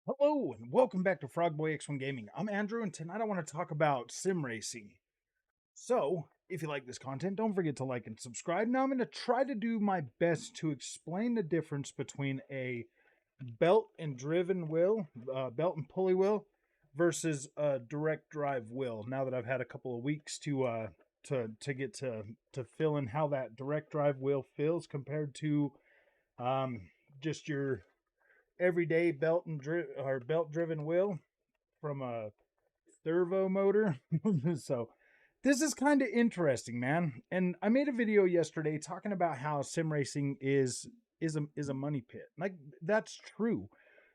Hello and welcome back to Frogboy X1 Gaming. I'm Andrew and tonight I want to talk about sim racing. So, if you like this content, don't forget to like and subscribe. Now I'm going to try to do my best to explain the difference between a belt and pulley wheel versus a direct drive wheel. Now that I've had a couple of weeks to get to fill in how that direct drive wheel feels compared to um just your everyday belt driven wheel from a servo motor. So this is kind of interesting, man. And I made a video yesterday talking about how sim racing is a money pit. Like, that's true.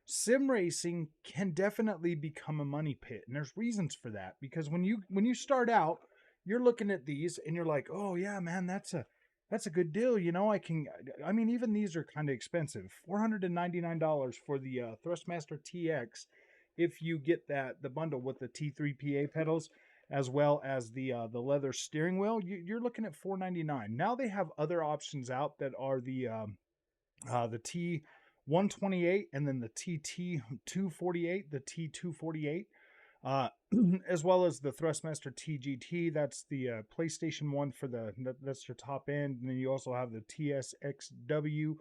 Sim racing can definitely become a money pit, and there's reasons for that. Because when you start out, you're looking at these and you're like, oh yeah, man, that's a good deal. I mean, even these are kind of expensive. $499 for the Thrustmaster TX if you get the bundle with the T3PA pedals as well as the leather steering wheel. You're looking at $499. Now they have other options out that are the T128 and then the TT248, the T248. Uh, as well as the Thrustmaster TGT. That's the PlayStation one for that's your top end, and then you also have the TSXW,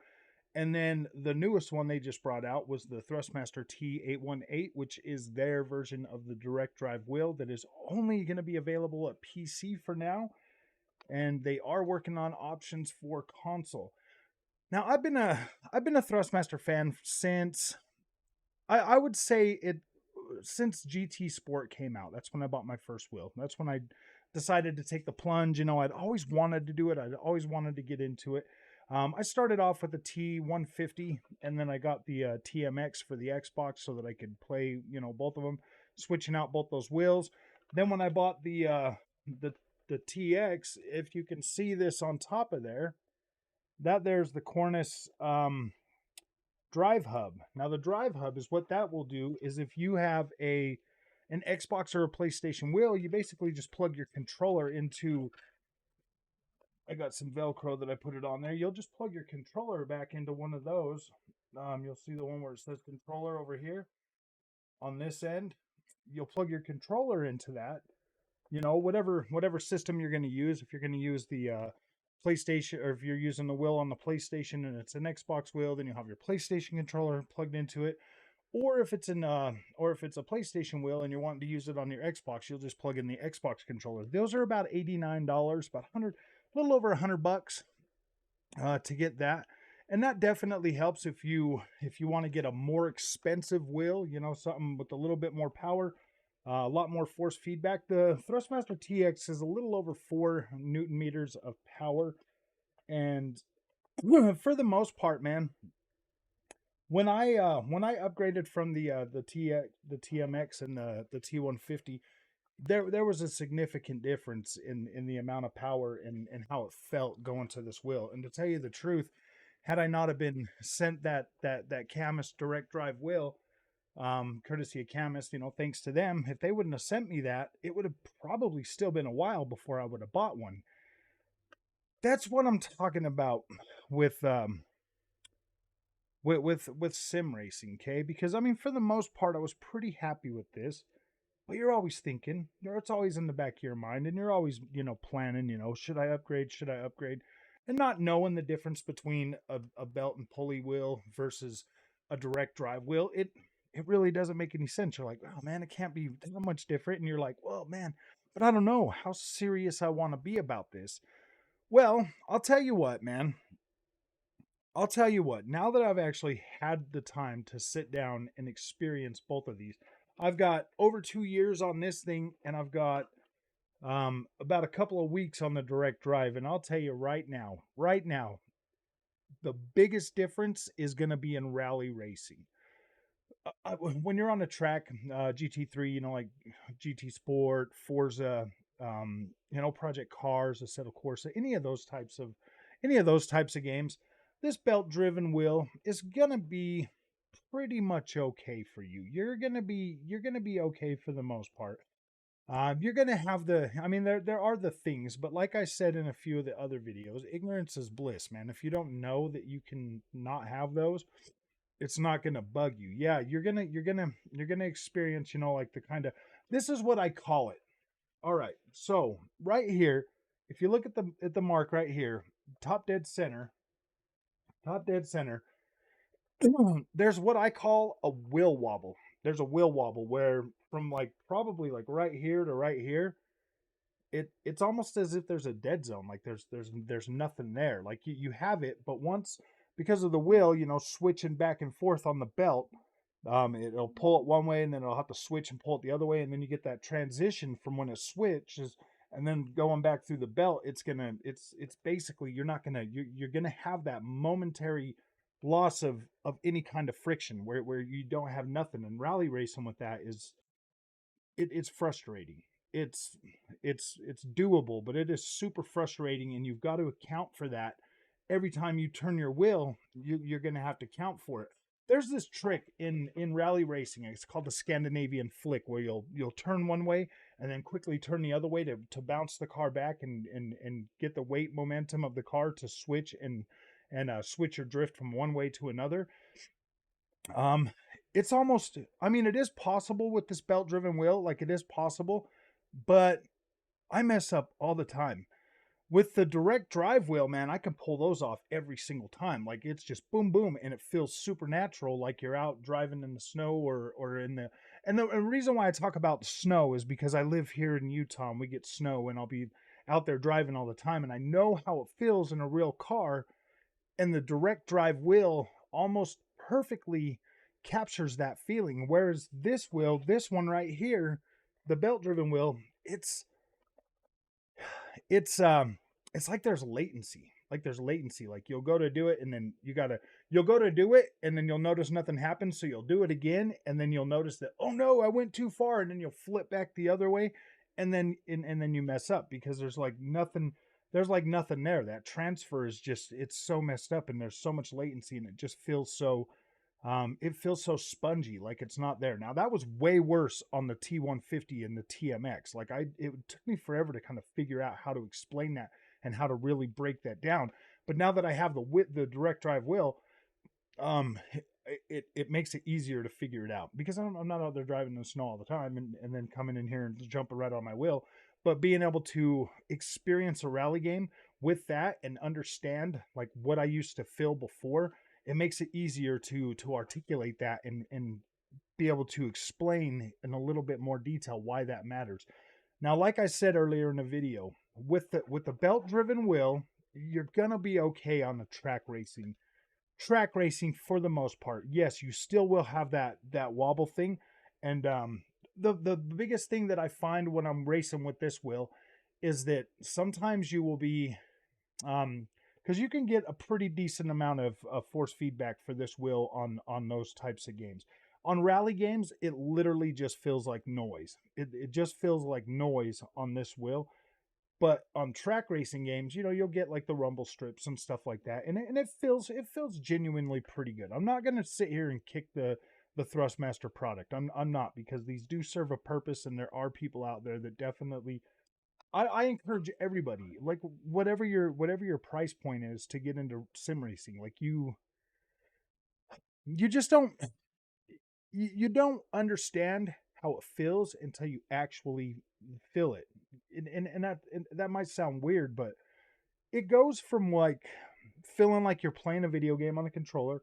and then the newest one they just brought out was the Thrustmaster T818, which is their version of the direct drive wheel that is only going to be available at PC for now, and they are working on options for console. Now I've been a Thrustmaster fan since I would say it since GT Sport came out. That's when I bought my first wheel. That's when I decided to take the plunge. I'd always wanted to do it. I'd always wanted to get into it. I started off with the T150, and then I got the TMX for the Xbox so that I could play, both of them, switching out both those wheels. Then when I bought the the TX, if you can see this on top of there, there's the Cornice drive hub. Now the drive hub is what that will do is if you have an Xbox or a PlayStation wheel, you basically just plug your controller into. I got some Velcro that I put it on there. You'll just plug your controller back into one of those. You'll see the one where it says controller over here on this end. You'll plug your controller into that. Whatever system you're going to use. If you're going to use the PlayStation, or if you're using the wheel on the PlayStation and it's an Xbox wheel, then you'll have your PlayStation controller plugged into it. Or if it's a PlayStation wheel and you're wanting to use it on your Xbox, you'll just plug in the Xbox controller. Those are about $89, about 100, a little over $100 to get that. And that definitely helps if you want to get a more expensive wheel, something with a little bit more power, a lot more force feedback. The Thrustmaster TX is a little over 4 Newton meters of power, and for the most part, man, when I upgraded from the TMX and the T150, there was a significant difference in the amount of power and how it felt going to this wheel. And to tell you the truth, had I not have been sent that Camus direct drive wheel, courtesy of Camus, thanks to them, if they wouldn't have sent me that, it would have probably still been a while before I would have bought one. That's what I'm talking about with with sim racing, okay? Because I mean, for the most part, I was pretty happy with this. But you're always thinking, it's always in the back of your mind, and you're always, planning, should I upgrade? Should I upgrade? And not knowing the difference between a belt and pulley wheel versus a direct drive wheel, it really doesn't make any sense. You're like, oh man, it can't be that much different. And you're like, well, man, but I don't know how serious I want to be about this. Well, I'll tell you what, man. I'll tell you what, now that I've actually had the time to sit down and experience both of these, I've got over 2 years on this thing, and I've got about a couple of weeks on the direct drive. And I'll tell you right now, the biggest difference is going to be in rally racing. When you're on a track, GT3, like GT Sport, Forza, Project Cars, Assetto Corsa, any of those types of games, this belt driven wheel is gonna be pretty much okay for you. You're gonna be okay for the most part. You're gonna have I mean, there are the things, but like I said in a few of the other videos, ignorance is bliss, man. If you don't know that you can not have those, it's not gonna bug you. Yeah, you're gonna experience, like the kind of, this is what I call it. All right, so right here, if you look at the mark right here, top dead center, top dead center, there's what I call a wheel wobble. There's a wheel wobble where from like probably like right here to right here, it's almost as if there's a dead zone. Like there's nothing there. Like you have it, but once, because of the wheel, switching back and forth on the belt, it'll pull it one way and then it'll have to switch and pull it the other way, and then you get that transition from when it switches and then going back through the belt. It's basically, you're gonna have that momentary loss of any kind of friction where you don't have nothing. And rally racing with that is, it's frustrating. It's it's doable, but it is super frustrating, and you've got to account for that every time you turn your wheel. You're going to have to count for it. There's this trick in rally racing. It's called the Scandinavian flick, where you'll turn one way and then quickly turn the other way to bounce the car back and get the weight momentum of the car to switch and switch your drift from one way to another. Um, it's almost, I mean, it is possible with this belt driven wheel, like it is possible, but I mess up all the time. With the direct drive wheel, man, I can pull those off every single time. Like it's just boom, boom, and it feels supernatural, like you're out driving in the snow or in the. And the reason why I talk about the snow is because I live here in Utah and we get snow, and I'll be out there driving all the time, and I know how it feels in a real car, and the direct drive wheel almost perfectly captures that feeling. Whereas this wheel, this one right here, the belt driven wheel, it's it's like there's latency. Like there's latency. Like you'll go to do it and then you'll go to do it and then you'll notice nothing happens. So you'll do it again and then you'll notice that, oh no, I went too far, and then you'll flip back the other way, and then you mess up because there's like nothing there. That transfer is just, it's so messed up, and there's so much latency, and it just feels so, it feels so spongy, like it's not there. Now that was way worse on the T150 and the TMX. Like it took me forever to kind of figure out how to explain that and how to really break that down. But now that I have the direct drive wheel, um, it makes it easier to figure it out, because I'm not out there driving in the snow all the time and then coming in here and jumping right on my wheel. But being able to experience a rally game with that and understand like what I used to feel before, it makes it easier to articulate that and be able to explain in a little bit more detail why that matters. Now, like I said earlier in the video, with the belt driven wheel, you're gonna be okay on the track racing for the most part. Yes, you still will have that wobble thing, and the biggest thing that I find when I'm racing with this wheel is that sometimes you will be, because you can get a pretty decent amount of force feedback for this wheel on those types of games. On rally games, it literally just feels like noise. It just feels like noise on this wheel. But on track racing games, you'll get like the rumble strips and stuff like that, and it feels genuinely pretty good. I'm not gonna sit here and kick the Thrustmaster product. I'm not, because these do serve a purpose, and there are people out there that definitely. I encourage everybody, like whatever your price point is, to get into sim racing. Like you just don't understand how it feels until you actually feel it. And that might sound weird, but it goes from like feeling like you're playing a video game on a controller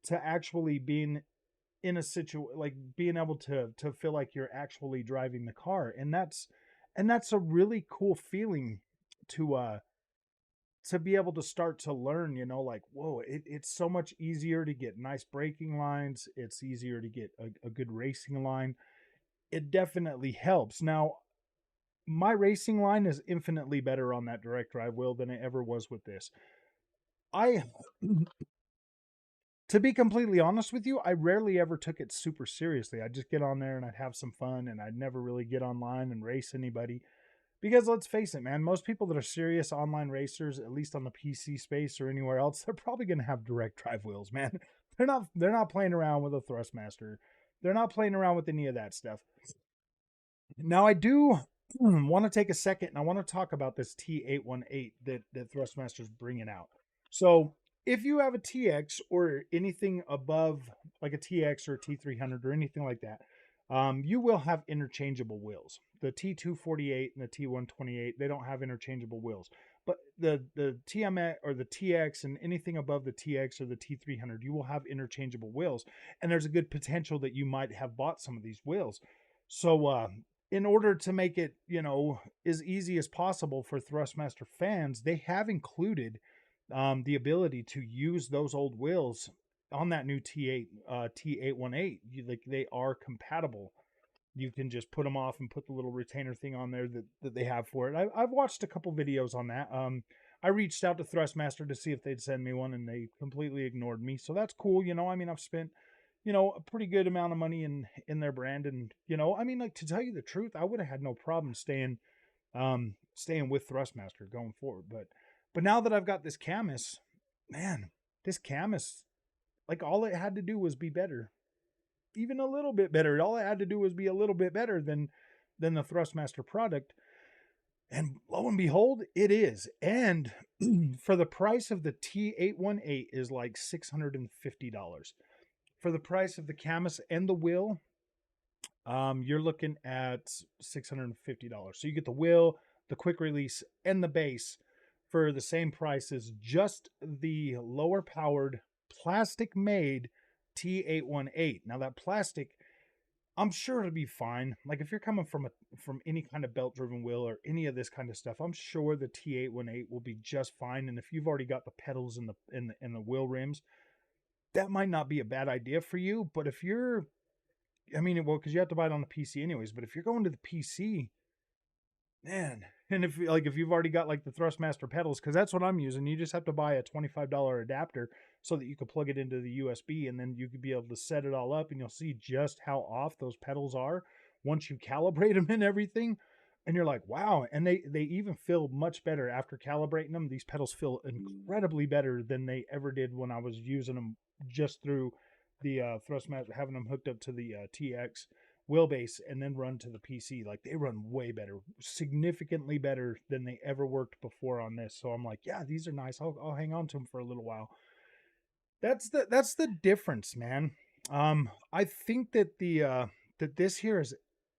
to actually being in a situation, like being able to feel like you're actually driving the car. And that's a really cool feeling to be able to start to learn, like, whoa, it's so much easier to get nice braking lines. It's easier to get a good racing line. It definitely helps. Now, my racing line is infinitely better on that direct drive wheel than it ever was with this. I, to be completely honest with you, I rarely ever took it super seriously. I'd just get on there and I'd have some fun, and I'd never really get online and race anybody. Because let's face it, man, most people that are serious online racers, at least on the PC space or anywhere else, they're probably going to have direct drive wheels, man. They're not playing around with a Thrustmaster. They're not playing around with any of that stuff. Now, I do want to take a second and I want to talk about this T818 that Thrustmaster's bringing out. So if you have a TX or anything above like a TX or a T300 or anything like that, you will have interchangeable wheels. The T248 and the T128, they don't have interchangeable wheels. But the TMX or the TX and anything above the TX or the T300, you will have interchangeable wheels. And there's a good potential that you might have bought some of these wheels. So in order to make it, as easy as possible for Thrustmaster fans, they have included the ability to use those old wheels on that new T8 T818. Like they are compatible. You can just put them off and put the little retainer thing on there that they have for it. I've watched a couple videos on that. I reached out to Thrustmaster to see if they'd send me one, and they completely ignored me. So that's cool. I mean, I've spent a pretty good amount of money in their brand, and I mean, like, to tell you the truth, I would have had no problem staying with Thrustmaster going forward. But now that I've got this Camus, man, this Camus, like, all it had to do was be better, even a little bit better. All it had to do was be a little bit better than the Thrustmaster product, and lo and behold, it is. And for the price of the T818 is like $650. For the price of the Camus and the wheel, you're looking at $650. So you get the wheel, the quick release, and the base for the same price as just the lower powered plastic made T818. Now that plastic, I'm sure it'll be fine. Like if you're coming from any kind of belt driven wheel or any of this kind of stuff, I'm sure the T818 will be just fine. And if you've already got the pedals and the wheel rims, that might not be a bad idea for you. But if you're, I mean, well, because you have to buy it on the PC anyways. But if you're going to the PC, man, and if you've already got like the Thrustmaster pedals, because that's what I'm using, you just have to buy a $25 adapter so that you can plug it into the USB, and then you could be able to set it all up, and you'll see just how off those pedals are once you calibrate them and everything. And you're like, wow. And they even feel much better after calibrating them. These pedals feel incredibly better than they ever did when I was using them just through the Thrustmaster, having them hooked up to the TX wheelbase and then run to the PC. Like they run way better, significantly better than they ever worked before on this. So I'm like, yeah, these are nice. I'll hang on to them for a little while. That's the difference, man. I think that that this here is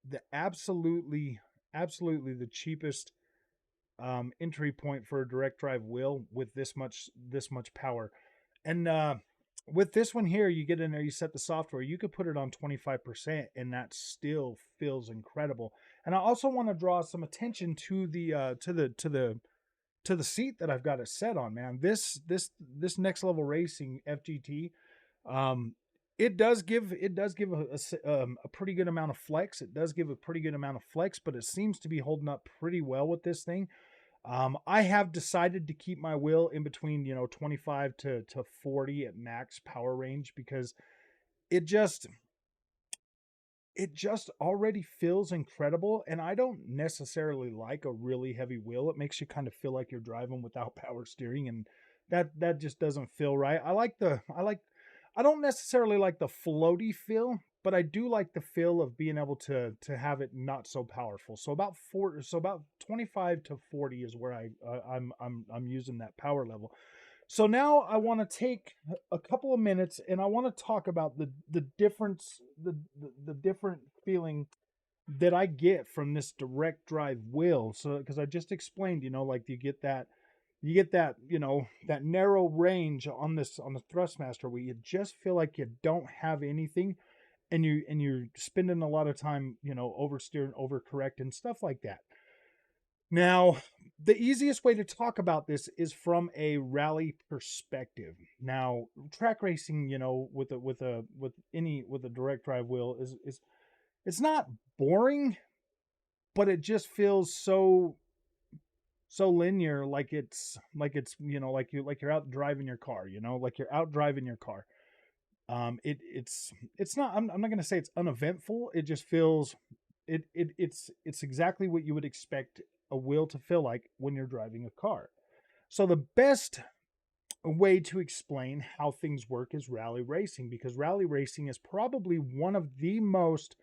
the absolutely the cheapest entry point for a direct drive wheel with this much power. And with this one here, you get in there, you set the software, you could put it on 25%, and that still feels incredible. And I also want to draw some attention to the seat that I've got it set on, man. This Next Level Racing FGT, it does give a pretty good amount of flex. It does give a pretty good amount of flex, but it seems to be holding up pretty well with this thing. I have decided to keep my wheel in between, 25 to 40 at max power range, because it just already feels incredible. And I don't necessarily like a really heavy wheel. It makes you kind of feel like you're driving without power steering, and that just doesn't feel right. I don't necessarily like the floaty feel, but I do like the feel of being able to have it not so powerful. So about 25 to 40 is where I'm using that power level. So now I want to take a couple of minutes and I want to talk about the difference, the different feeling that I get from this direct drive wheel. So because I just explained, like you get that, that narrow range on the Thrustmaster where you just feel like you don't have anything, and you're spending a lot of time, oversteering, overcorrecting, stuff like that. Now, the easiest way to talk about this is from a rally perspective. Now, track racing, with a direct drive wheel is it's not boring, but it just feels so linear, like it's like you're out driving your car, like you're out driving your car. It's not, I'm not going to say it's uneventful. It just feels it's exactly what you would expect a wheel to feel like when you're driving a car. So the best way to explain how things work is rally racing, because rally racing is probably one of the most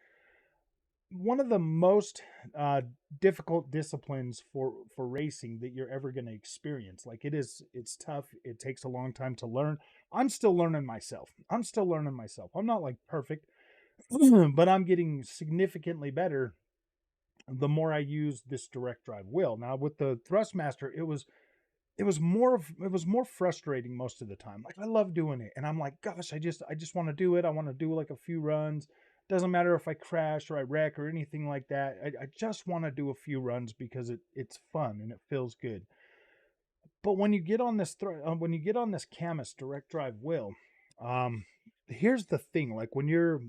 one of the most uh, difficult disciplines for racing that you're ever going to experience. Like it's tough. It takes a long time to learn. I'm still learning myself. I'm not like perfect, but I'm getting significantly better the more I use this direct drive wheel. Now with the Thrustmaster, it was more frustrating most of the time. Like I love doing it, and I'm like, gosh, I just want to do it. I want to do like a few runs. Doesn't matter if I crash or I wreck or anything like that. I just want to do a few runs because it's fun and it feels good. But when you get on when you get on this Camus direct drive wheel, um, here's the thing: like when you're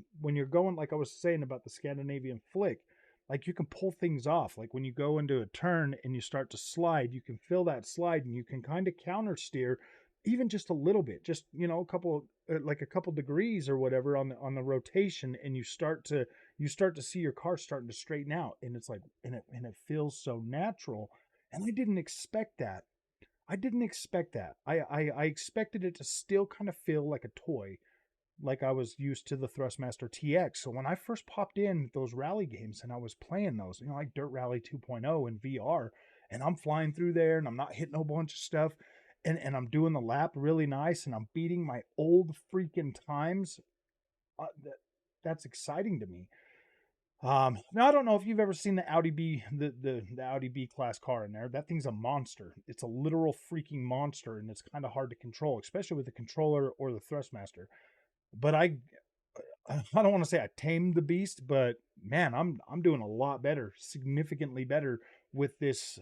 going, like I was saying about the Scandinavian flick, like you can pull things off. Like when you go into a turn and you start to slide, you can feel that slide and you can kind of counter steer, even just a little bit, just a couple like a couple degrees or whatever on the rotation, and you start to see your car starting to straighten out, and it's like and it feels so natural. And I didn't expect that. I expected it to still kind of feel like a toy, like I was used to the Thrustmaster TX. So when I first popped in those rally games and I was playing those, like Dirt Rally 2.0 in VR, and I'm flying through there and I'm not hitting a bunch of stuff, and I'm doing the lap really nice and I'm beating my old freaking times, that's exciting to me. Now I don't know if you've ever seen the Audi B, the Audi B class car in there. That thing's a monster. It's a literal freaking monster, and it's kind of hard to control, especially with the controller or the Thrustmaster. But I don't want to say I tamed the beast, but man, I'm doing a lot better, significantly better with this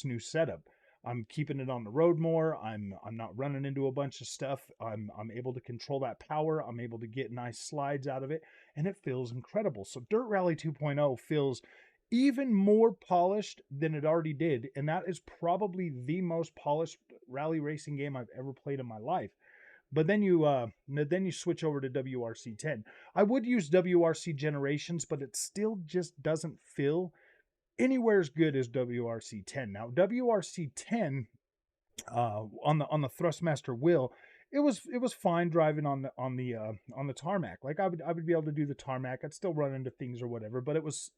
new setup. I'm keeping it on the road more. I'm not running into a bunch of stuff. I'm able to control that power. I'm able to get nice slides out of it, and it feels incredible. So Dirt Rally 2.0 feels even more polished than it already did, and that is probably the most polished rally racing game I've ever played in my life. But then you switch over to WRC10. I would use WRC Generations, but it still just doesn't feel anywhere as good as WRC10. Now WRC10 on the Thrustmaster wheel, it was fine driving on the tarmac. Like I would be able to do the tarmac. I'd still run into things or whatever, but it was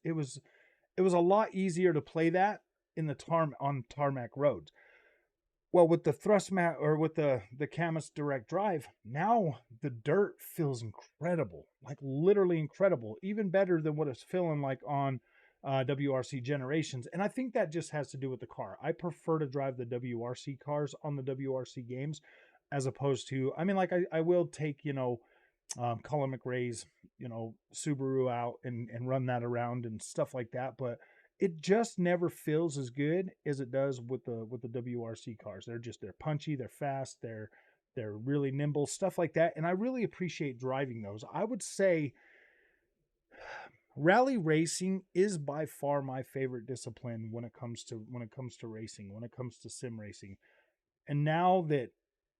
a lot easier to play that in the tarmac roads. Well, with the or with the Camus direct drive, now the dirt feels incredible, like literally incredible, even better than what it's feeling like on WRC Generations. And I think that just has to do with the car. I prefer to drive the WRC cars on the WRC games as opposed to, I mean, like I will take, Colin McRae's, Subaru out and run that around and stuff like that. But it just never feels as good as it does with the WRC cars. They're punchy, they're fast, they're really nimble, stuff like that. And I really appreciate driving those. I would say rally racing is by far my favorite discipline when it comes to racing, when it comes to sim racing. And now that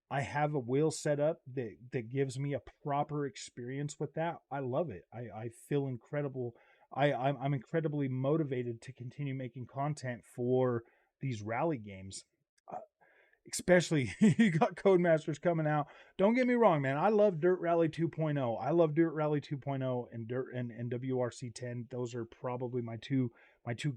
I have a wheel set up that gives me a proper experience with that, I love it. I feel incredible. I'm incredibly motivated to continue making content for these rally games. Uh, Especially you got Codemasters coming out. Don't get me wrong, man. I love Dirt Rally 2.0. I love Dirt Rally 2.0 and and WRC 10. Those are probably my two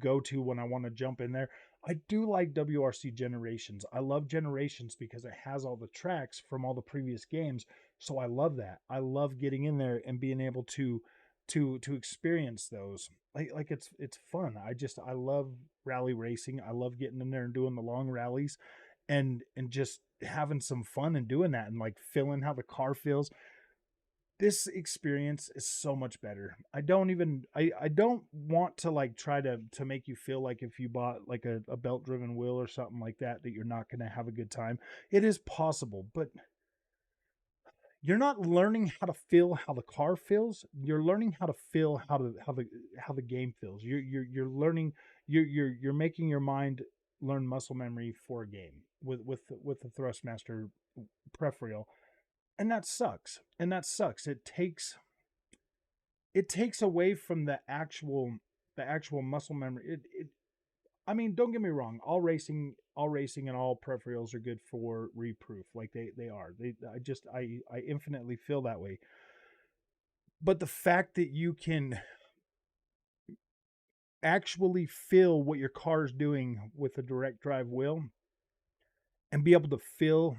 go-to when I want to jump in there. I do like WRC Generations. I love Generations because it has all the tracks from all the previous games. So I love that. I love getting in there and being able to experience those. Like it's fun. I love rally racing. I love getting in there and doing the long rallies and just having some fun and doing that and like feeling how the car feels. This experience is so much better. I don't want to like try to make you feel like if you bought like a belt driven wheel or something like that you're not going to have a good time. It is possible, but you're not learning how to feel how the car feels. You're learning how to feel how the game feels. You're learning you're making your mind learn muscle memory for a game with the Thrustmaster pref reel, and that sucks. And that sucks. It takes away from the actual muscle memory. I mean, don't get me wrong. All racing, and all pref reels are good for reproof. Like they are. I infinitely feel that way. But the fact that you can actually feel what your car is doing with a direct drive wheel and be able to feel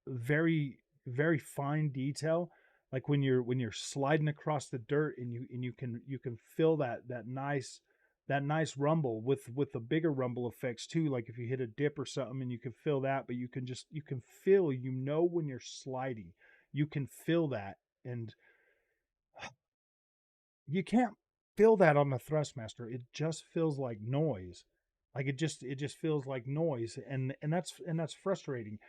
very very fine detail, like when you're sliding across the dirt and you can feel that nice rumble with the bigger rumble effects too, like if you hit a dip or something and you can feel that, but you can feel, when you're sliding, you can feel that. And you can't feel that on the Thrustmaster. It just feels like noise. Like it just feels like noise, and that's frustrating.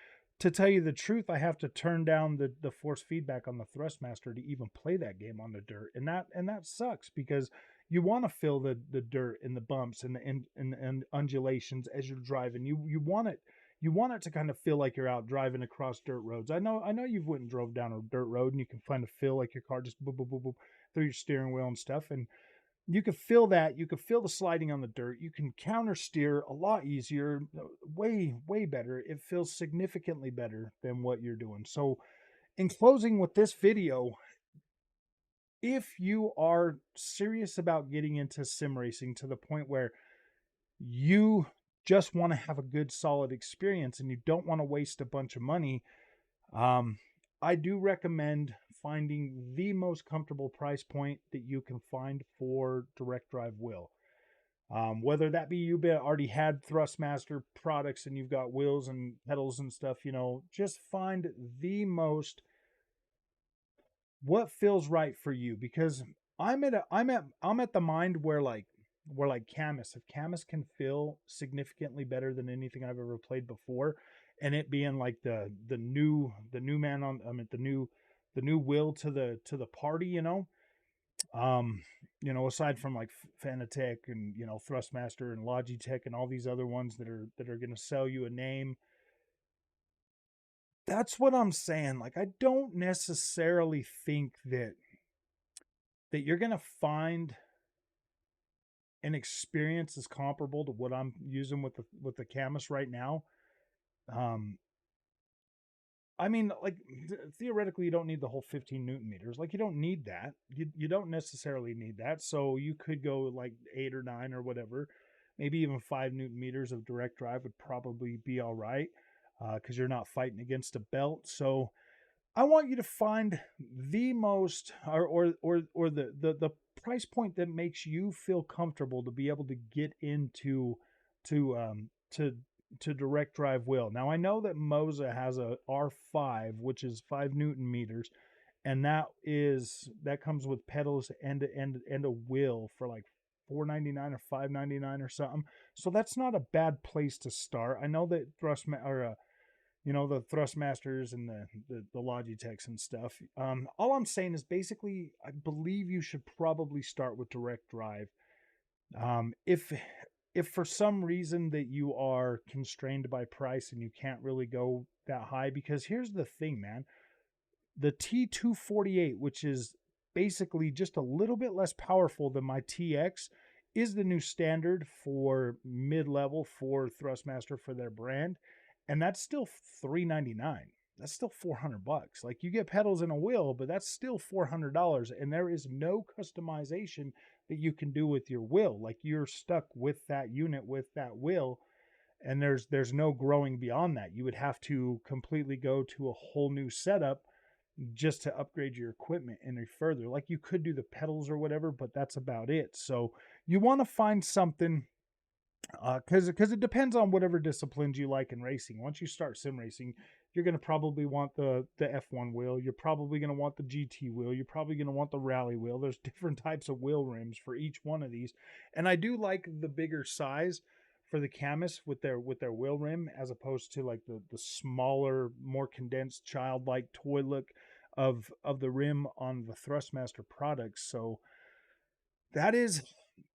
To tell you the truth, I have to turn down the force feedback on the Thrustmaster to even play that game on the dirt, and that sucks because you want to feel the dirt and the bumps and and undulations as you're driving. You want it to kind of feel like you're out driving across dirt roads. I know you've went and drove down a dirt road and you can kind of feel like your car just boop boop boop boop through your steering wheel and stuff, and you can feel that. You can feel the sliding on the dirt. You can counter steer a lot easier, way better. It feels significantly better than what you're doing. So, in closing with this video, if you are serious about getting into sim racing to the point where you just want to have a good solid experience and you don't want to waste a bunch of money, um, I do recommend finding the most comfortable price point that you can find for direct drive wheel. Whether that be you already had Thrustmaster products and you've got wheels and pedals and stuff, just find the most, what feels right for you. Because I'm at the mind where like Camus, if Camus can feel significantly better than anything I've ever played before, and it being like the new man on, I mean the new will to the party, um aside from like Fanatec and Thrustmaster and Logitech and all these other ones that are going to sell you a name. That's what I'm saying. Like, I don't necessarily think that you're going to find an experience as comparable to what I'm using with the Camus right now. um I mean, like, theoretically, you don't need the whole 15 Newton meters. Like, you don't need that. You don't necessarily need that. So you could go like 8 or 9 or whatever. Maybe even 5 Newton meters of direct drive would probably be all right, because you're not fighting against a belt. So I want you to find the most, or the price point that makes you feel comfortable to be able to get into to um to direct drive wheel. Now I know that Moza has a R5, which is 5 Newton meters, and that comes with pedals and a wheel for like 4.99 or 5.99 or something. So that's not a bad place to start. I know that the Thrustmasters and the Logitechs and stuff. All I'm saying is basically, I believe you should probably start with direct drive. If for some reason that you are constrained by price and you can't really go that high, because here's the thing, man, the T248, which is basically just a little bit less powerful than my TX, is the new standard for mid-level for Thrustmaster for their brand, and that's still $399. That's still $400. Like, you get pedals and a wheel, but that's still $400, and there is no customization that you can do with your wheel. Like, you're stuck with that unit with that wheel, and there's no growing beyond that. You would have to completely go to a whole new setup just to upgrade your equipment any further. Like, you could do the pedals or whatever, but that's about it. So you want to find something, because it depends on whatever disciplines you like in racing. Once you start sim racing, you're going to probably want the F1 wheel. You're probably going to want the GT wheel. You're probably going to want the rally wheel. There's different types of wheel rims for each one of these, and I do like the bigger size for the Camus with their wheel rim, as opposed to like the smaller, more condensed, childlike toy look of the rim on the Thrustmaster products. So that is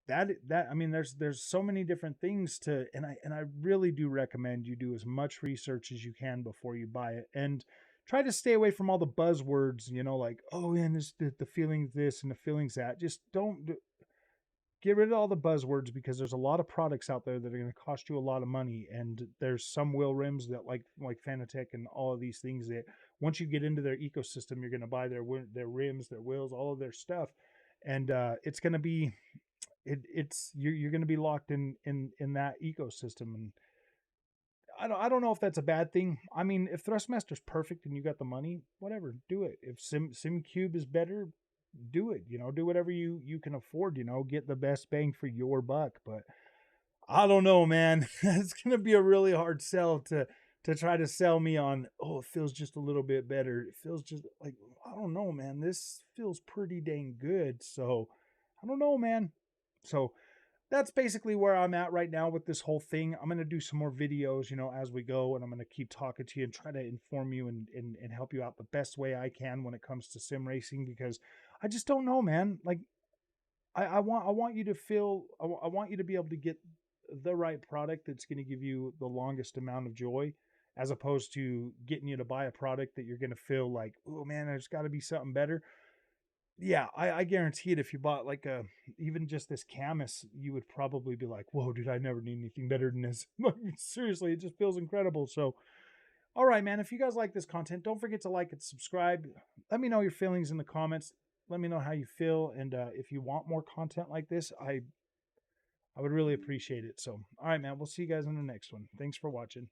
that I mean, there's so many different things to, and I really do recommend you do as much research as you can before you buy it, and try to stay away from all the buzzwords, like, oh, and this the feelings this and the feelings that. Just don't get rid of all the buzzwords, because there's a lot of products out there that are going to cost you a lot of money, and there's some wheel rims that like Fanatec and all of these things that once you get into their ecosystem, you're going to buy their rims, their wheels, all of their stuff, and it's going to be it's you're going to be locked in that ecosystem. And I don't know if that's a bad thing. I mean, if Thrustmaster's perfect and you got the money, whatever, do it. If SimCube is better, do it. Do whatever you can afford. Get the best bang for your buck. But I don't know, man. It's gonna be a really hard sell to try to sell me on. Oh, it feels just a little bit better. It feels just like, I don't know, man. This feels pretty dang good. So I don't know, man. So that's basically where I'm at right now with this whole thing. I'm gonna do some more videos, as we go, and I'm gonna keep talking to you and try to inform you and help you out the best way I can when it comes to sim racing, because I just don't know, man. Like I want you to feel I want you to be able to get the right product that's going to give you the longest amount of joy, as opposed to getting you to buy a product that you're going to feel like, oh man, there's got to be something better. Yeah, I guarantee it. If you bought like even just this Camus, you would probably be like, whoa, dude, I never need anything better than this. Seriously, it just feels incredible. So all right, man. If you guys like this content, don't forget to like and subscribe. Let me know your feelings in the comments. Let me know how you feel, and if you want more content like this, I would really appreciate it. So, all right, man. We'll see you guys in the next one. Thanks for watching.